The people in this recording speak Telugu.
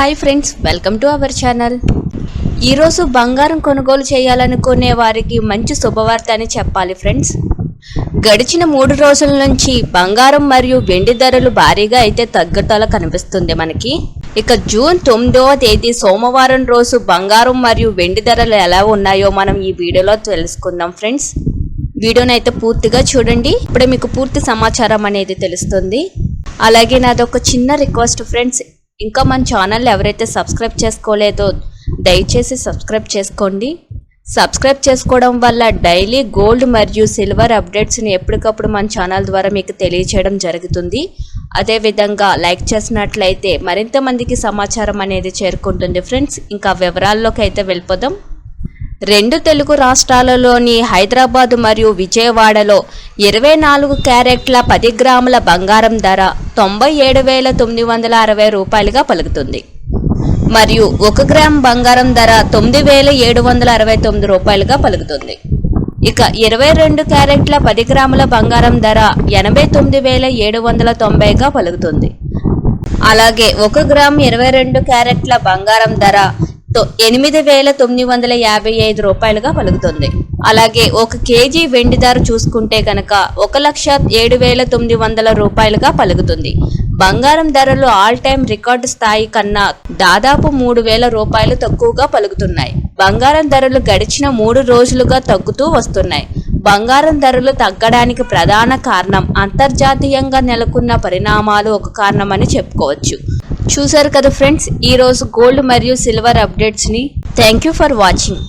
Hi friends, welcome to our channel. ఈరోజు బంగారం కొనుగోలు చేయాలనుకునే వారికి మంచి శుభవార్త అని చెప్పాలి ఫ్రెండ్స్. గడిచిన 3 రోజుల నుంచి బంగారం మరియు వెండి ధరలు భారీగా అయితే తగ్గుదల కనిపిస్తుంది మనకి. ఇక జూన్ 9వ తేదీ సోమవారం రోజు బంగారం మరియు వెండి ధరలు ఎలా ఉన్నాయో మనం ఈ వీడియోలో తెలుసుకుందాం ఫ్రెండ్స్. వీడియోని అయితే పూర్తిగా చూడండి, ఇప్పుడే మీకు పూర్తి సమాచారం అనేది తెలుస్తుంది. అలాగే నాదొక చిన్న రిక్వెస్ట్ ఫ్రెండ్స్, ఇంకా మన ఛానల్ ఎవరైతే సబ్స్క్రైబ్ చేసుకోలేదో దయచేసి సబ్స్క్రైబ్ చేసుకోండి. సబ్స్క్రైబ్ చేసుకోవడం వల్ల డైలీ గోల్డ్ మరియు సిల్వర్ అప్డేట్స్ని ఎప్పటికప్పుడు మన ఛానల్ ద్వారా మీకు తెలియచేయడం జరుగుతుంది. అదేవిధంగా లైక్ చేసినట్లయితే మరింత మందికి సమాచారం అనేది చేరుకుంటుంది ఫ్రెండ్స్. ఇంకా వివరాల్లోకి అయితే వెళ్ళిపోదాం. 2 తెలుగు రాష్ట్రాలలోని హైదరాబాదు మరియు విజయవాడలో 24 క్యారెట్ల 10 గ్రాముల బంగారం ధర 97,960 రూపాయలుగా పలుకుతుంది. మరియు 1 గ్రామ్ బంగారం ధర 9,769 రూపాయలుగా పలుకుతుంది. ఇక 22 క్యారెట్ల 10 గ్రాముల బంగారం ధర 89,790గా పలుకుతుంది. అలాగే 1 గ్రామ్ 22 క్యారెట్ల బంగారం ధర 8,955 రూపాయలుగా పలుకుతుంది. అలాగే 1 కేజీ వెండి ధర చూసుకుంటే కనుక 1,07,900 రూపాయలుగా పలుకుతుంది. బంగారం ధరలు ఆల్ టైమ్ రికార్డు స్థాయి కన్నా దాదాపు 3,000 రూపాయలు తక్కువగా పలుకుతున్నాయి. బంగారం ధరలు గడిచిన 3 రోజులుగా తగ్గుతూ వస్తున్నాయి. బంగారం ధరలు తగ్గడానికి ప్రధాన కారణం అంతర్జాతీయంగా నెలకొన్న పరిణామాలు ఒక కారణమని చెప్పుకోవచ్చు. చూసారు కదా ఫ్రెండ్స్, ఈరోజు గోల్డ్ మరియు సిల్వర్ అప్డేట్స్ని. Thank you for watching.